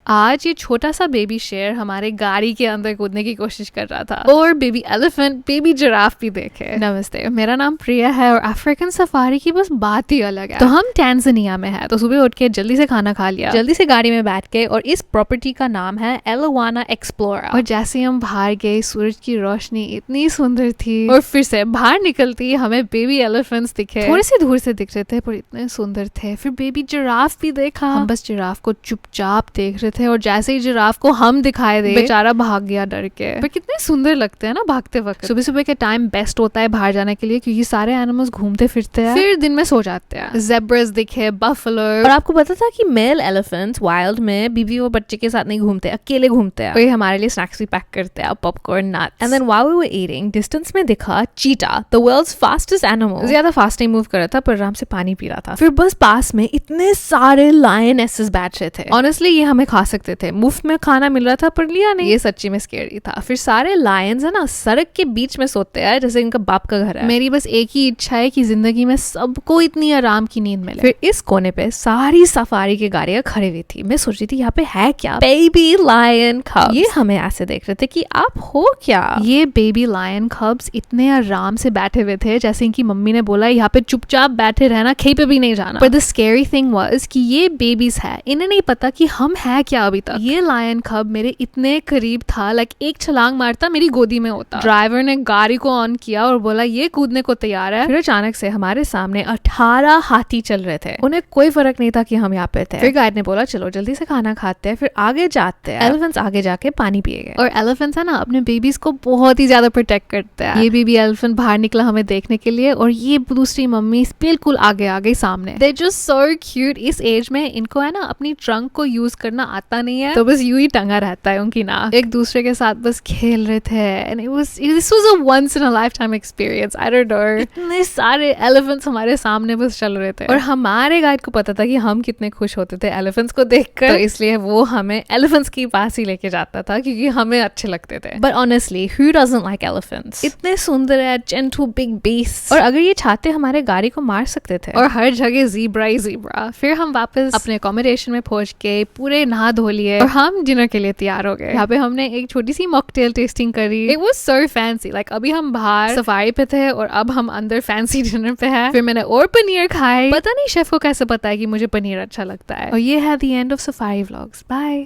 आज ये छोटा सा बेबी शेर हमारे गाड़ी के अंदर कूदने की कोशिश कर रहा था और बेबी एलिफेंट बेबी जिराफ भी देखे। नमस्ते, मेरा नाम प्रिया है और अफ्रीकन सफारी की बस बात ही अलग है। तो हम टैंजानिया में है, तो सुबह उठ के जल्दी से खाना खा लिया, जल्दी से गाड़ी में बैठ के, और इस प्रॉपर्टी का नाम है एलोवाना एक्सप्लोरा। और जैसे हम बाहर गए सूरज की रोशनी इतनी सुंदर थी और फिर से बाहर निकलती हमें बेबी एलिफेंट्स दिखे, थोड़े से दूर से दिख रहे थे पर इतने सुंदर थे। फिर बेबी जिराफ भी देखा। हम बस जिराफ को चुपचाप देख रहे थे और जैसे ही जिराफ को हम दिखाए दे बेचारा भाग गया डर के। पर कितने सुंदर लगते हैं ना भागते वक्त। सुबह सुबह के टाइम बेस्ट होता है बाहर जाने के लिए क्योंकि सारे एनिमल्स घूमते फिरते हैं, फिर दिन में सो जाते हैं। ज़ेब्रास दिखे, बफेलो। और आपको पता था कि मेल एलिफेंट्स वाइल्ड में बीवी और बच्चे के साथ नहीं घूमते, अकेले घूमते हैं। कोई हमारे लिए स्नैक्स भी पैक करते हैं, popcorn, nuts. And then while we were eating distance में दिखा cheetah, the world's fastest animal. ज्यादा फास्ट नहीं मूव कर रहा था पर आराम से पानी पी रहा था। फिर बस पास में इतने सारे लायनेसेस बैठ रहे थे। ऑनेस्टली ये हमें खा सकते थे, मुफ्त में खाना मिल रहा था पर लिया नहीं। ये सच्ची में स्कैरी था। फिर सारे लायंस है ना सड़क के बीच में सोते हैं जैसे इनका बाप का घर है। मेरी बस एक ही इच्छा है कि जिंदगी में सबको इतनी आराम की नींद मिले। फिर इस कोने पे सारी सफारी की गाड़ियां खड़ी हुई थी। मैं सोच रही थी यहाँ पे है क्या, बेबी लायन कब्स। ये हमें ऐसे देख रहे थे कि आप हो क्या। ये बेबी लायन कब्स इतने आराम से बैठे हुए थे जैसे इनकी मम्मी ने बोला यहाँ पे चुपचाप बैठे रहना, कहीं पे भी नहीं जाना। पर द स्कैरी थिंग वाज कि ये बेबीज है, इन्हें नहीं पता कि हम है क्या अभी तक। ये लायन कब मेरे इतने करीब था, लाइक एक छलांग मारता मेरी गोदी में होता। ड्राइवर ने गाड़ी को ऑन किया और बोला ये कूदने को तैयार है। फिर अचानक से हमारे सामने 18 हाथी चल रहे थे। उन्हें कोई फर्क नहीं था कि हम यहाँ पे थे। फिर गाइड ने बोला चलो जल्दी से खाना खाते हैं, फिर आगे जाते हैं। एलिफेंट्स आगे जाके पानी पिए गए। और एलिफेंट्स है ना अपने बेबीज को बहुत ही ज्यादा प्रोटेक्ट करते हैं। ये बेबी एलिफेंट बाहर निकला हमें देखने के लिए और ये दूसरी मम्मी बिल्कुल आगे आ गई सामने। They just so cute. इस एज में इनको है ना अपनी ट्रंक को यूज करना आता नहीं है, तो बस यूं ही टंगा रहता है उनकी नाक। एक दूसरे के साथ बस खेल रहे थे and this was a once in a lifetime experience. I don't know, इतने सारे एलिफेंट्स हमारे सामने बस चल रहे थे और हमारे गाइड को पता था कि हम कितने खुश होते थे एलिफेंट्स को देखकर, तो इसलिए वो हमें एलिफेंट्स के पास ही लेके जाता था क्योंकि हमें अच्छे लगते थे। But honestly who doesn't like elephants. इतने सुंदर है, जेंटल बिग बीस्ट। और अगर ये चाहते हमारे गाड़ी को मार सकते थे। और हर जगह ज़ीब्रा ही ज़ीब्रा। फिर हम वापस अपने अकोमोडेशन में पहुंच के पूरे नहा धो लिए और हम डिनर के लिए तैयार हो गए। यहाँ पे हमने एक छोटी सी मॉकटेल टेस्टिंग करी। It was so fancy. Like अभी हम बाहर सफारी पे थे और अब हम अंदर फैंसी डिनर पे है। फिर मैंने और पनीर खाए। पता नहीं शेफ को कैसे पता है कि मुझे पनीर अच्छा लगता है। और ये है the end of safari vlogs. Bye.